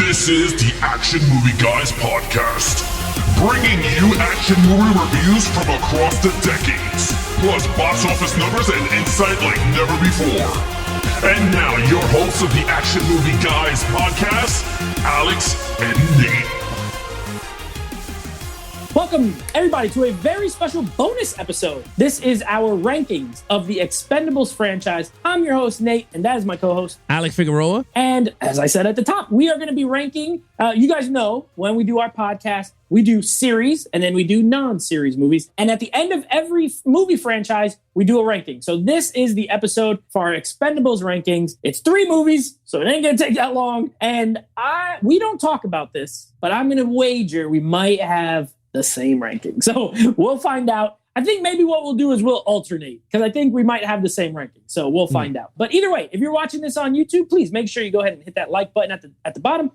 This is the Action Movie Guys podcast, bringing you action movie reviews from across the decades, plus box office numbers and insight like never before. And now, your hosts of the Action Movie Guys podcast, Alex and Nate. Welcome, everybody, to a very special bonus episode. This is our rankings of the Expendables franchise. I'm your host, Nate, and that is my co-host, Alex Figueroa. And as I said at the top, we are going to be ranking. You guys know when we do our podcast, we do series and then we do non-series movies. And at the end of every movie franchise, we do a ranking. So this is the episode for our Expendables rankings. It's 3 movies, so it ain't going to take that long. And we don't talk about this, but I'm going to wager we might have the same ranking. So we'll find out. I think maybe what we'll do is we'll alternate because I think we might have the same ranking. So we'll find out. But either way, if you're watching this on YouTube, please make sure you go ahead and hit that like button at the bottom.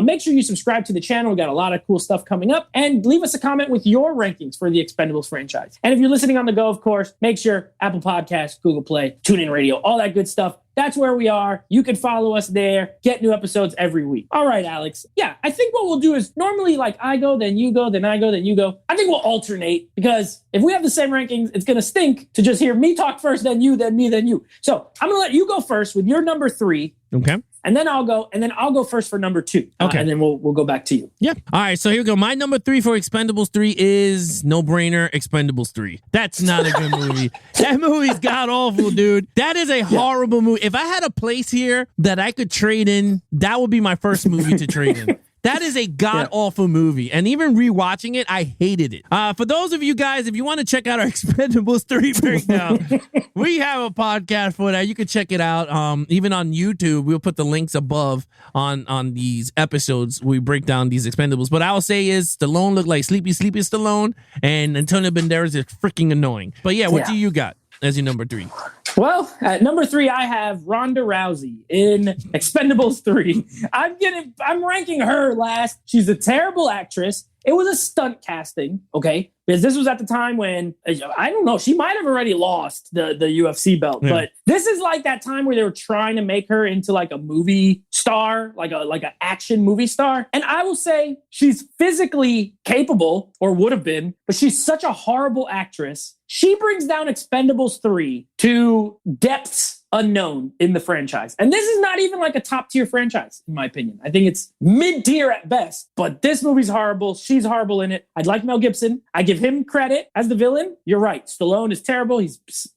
Make sure you subscribe to the channel. We got a lot of cool stuff coming up. And leave us a comment with your rankings for the Expendables franchise. And if you're listening on the go, of course, make sure Apple Podcasts, Google Play, TuneIn Radio, all that good stuff. That's where we are. You can follow us there. Get new episodes every week. All right, Alex. Yeah, I think what we'll do is normally like I go, then you go, then I go, then you go. I think we'll alternate because if we have the same rankings, it's going to stink to just hear me talk first, then you, then me, then you. So I'm going to let you go first with your number 3. Okay. And then I'll go first for number 2. Okay. And then we'll go back to you. Yeah. All right. So here we go. My number 3 for Expendables 3 is no brainer. Expendables 3. That's not a good movie. That movie's god awful, dude. That is a horrible movie. If I had a place here that I could trade in, that would be my first movie to trade in. That is a god-awful movie. And even rewatching it, I hated it. For those of you guys, if you want to check out our Expendables 3 breakdown, we have a podcast for that. You can check it out. Even on YouTube, we'll put the links above on these episodes. We break down these Expendables. But I'll say is Stallone looked like Sleepy Stallone, and Antonio Banderas is freaking annoying. But yeah, what do you got as your number 3? Well, at number 3, I have Ronda Rousey in Expendables 3. I'm ranking her last. She's a terrible actress. It was a stunt casting, okay? Because this was at the time when, I don't know, she might have already lost the UFC belt. Yeah. But this is like that time where they were trying to make her into like a movie star, like an action movie star. And I will say she's physically capable, or would have been, but she's such a horrible actress. She brings down Expendables 3 to depths unknown in the franchise. And this is not even like a top tier franchise, in my opinion. I think it's mid tier at best, but this movie's horrible. She's horrible in it. I'd like Mel Gibson. I give him credit as the villain. You're right. Stallone is terrible.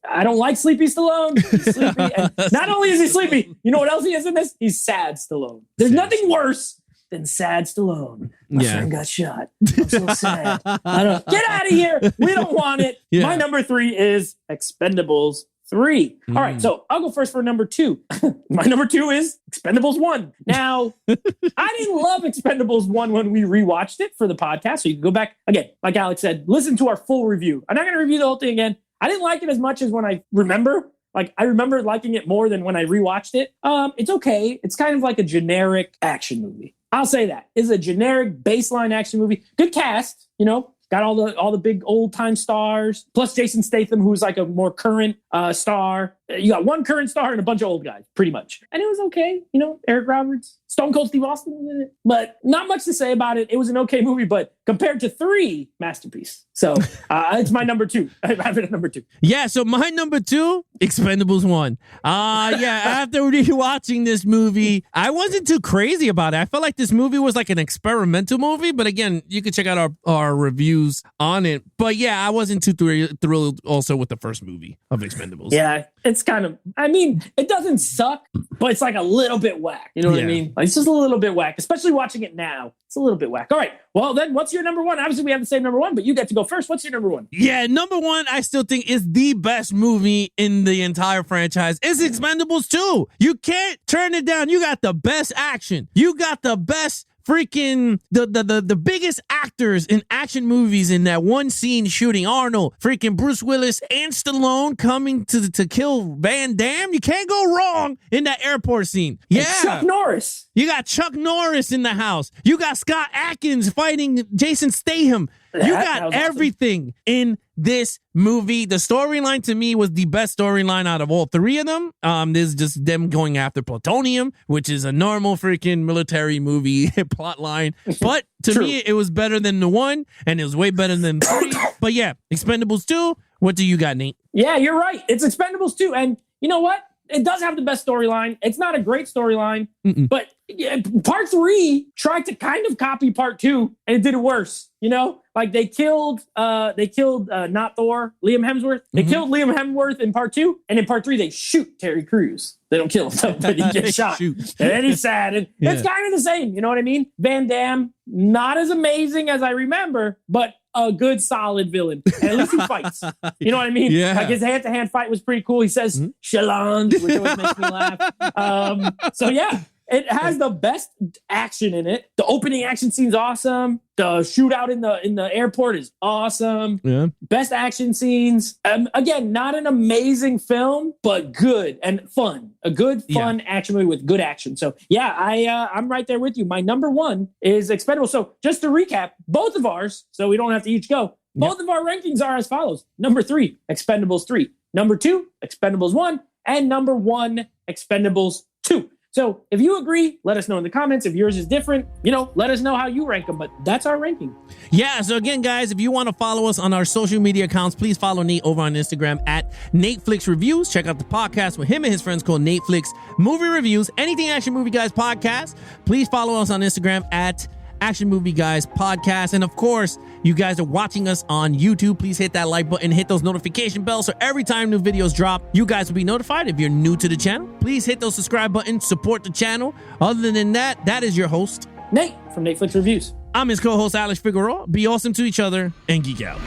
I don't like Sleepy Stallone. He's sleepy. And not only is he sleepy, you know what else he is in this? He's sad Stallone. There's nothing worse than sad Stallone. My friend got shot. I'm so sad. Get out of here. We don't want it. Yeah. My number 3 is Expendables 3. All right, so I'll go first for number 2. My number 2 is Expendables 1. Now, I didn't love Expendables 1 when we rewatched it for the podcast, so you can go back, again, like Alex said, listen to our full review. I'm not going to review the whole thing again. I didn't like it as much as when I remember. Like, I remember liking it more than when I rewatched it. It's okay. It's kind of like a generic action movie. I'll say that. It's a generic baseline action movie. Good cast, you know. Got all the big old time stars, plus Jason Statham, who's like a more current star. You got one current star and a bunch of old guys, pretty much. And it was okay, you know. Eric Roberts, Stone Cold Steve Austin was in it, but not much to say about it. It was an okay movie, but compared to 3, masterpiece. So it's my number 2. I have it at number 2. Yeah, so my number 2, Expendables 1. After rewatching this movie, I wasn't too crazy about it. I felt like this movie was like an experimental movie, but again, you can check out our reviews on it. But yeah, I wasn't too thrilled also with the first movie of Expendables. Yeah, it's kind of, I mean, it doesn't suck, but it's like a little bit whack. You know what I mean? Like, it's just a little bit whack, especially watching it now. It's a little bit whack. All right. Well, then what's your number 1? Obviously, we have the same number 1, but you get to go first. What's your number 1? Yeah, number 1, I still think is the best movie in the entire franchise. It's Expendables 2. You can't turn it down. You got the best action. You got the best freaking the biggest actors in action movies in that one scene shooting Arnold, freaking Bruce Willis, and Stallone coming to kill Van Damme. You can't go wrong in that airport scene. Yeah. And Chuck Norris. You got Chuck Norris in the house. You got Scott Adkins fighting Jason Statham. You got everything in this movie. The storyline to me was the best storyline out of all three of them. There's just them going after plutonium, which is a normal freaking military movie plot line. But to me, it was better than the one, and it was way better than three. But yeah, Expendables 2. What do you got, Nate? Yeah, you're right. It's Expendables 2. And you know what? It does have the best storyline. It's not a great storyline, but part 3 tried to kind of copy part 2, and it did it worse. You know, like they killed not Thor, Liam Hemsworth. They killed Liam Hemsworth in part 2, and in part 3 they shoot Terry Crews. They don't kill him, but he gets shot, and then he's sad. And it's kind of the same. You know what I mean? Van Damme, not as amazing as I remember, but a good, solid villain. And at least he fights. You know what I mean? Yeah. Like his hand-to-hand fight was pretty cool. He says "Shalom," which always makes me laugh. So yeah, it has the best action in it. The opening action scene's awesome. The shootout in the airport is awesome. Yeah. Best action scenes. Again, not an amazing film, but good and fun. A good, fun action movie with good action. So yeah, I'm right there with you. My number 1 is Expendables. So just to recap, both of ours, so we don't have to each go. Both of our rankings are as follows. Number 3, Expendables 3. Number 2, Expendables 1. And number 1, Expendables 2. So if you agree, let us know in the comments. If yours is different, let us know how you rank them. But that's our ranking. Yeah. So again, guys, if you want to follow us on our social media accounts, please follow Nate over on Instagram at NateFlix Reviews. Check out the podcast with him and his friends called NateFlix Movie Reviews. Anything Action Movie Guys podcast. Please follow us on Instagram at Action Movie Guys Podcast. And of course, you guys are watching us on YouTube. Please hit that like button, hit those notification bells, so every time new videos drop, you guys will be notified. If you're new to the channel, please hit those subscribe buttons, support the channel. Other than that, that is your host, Nate from NateFlix Reviews. I'm his co-host, Alex Figueroa. Be awesome to each other and geek out.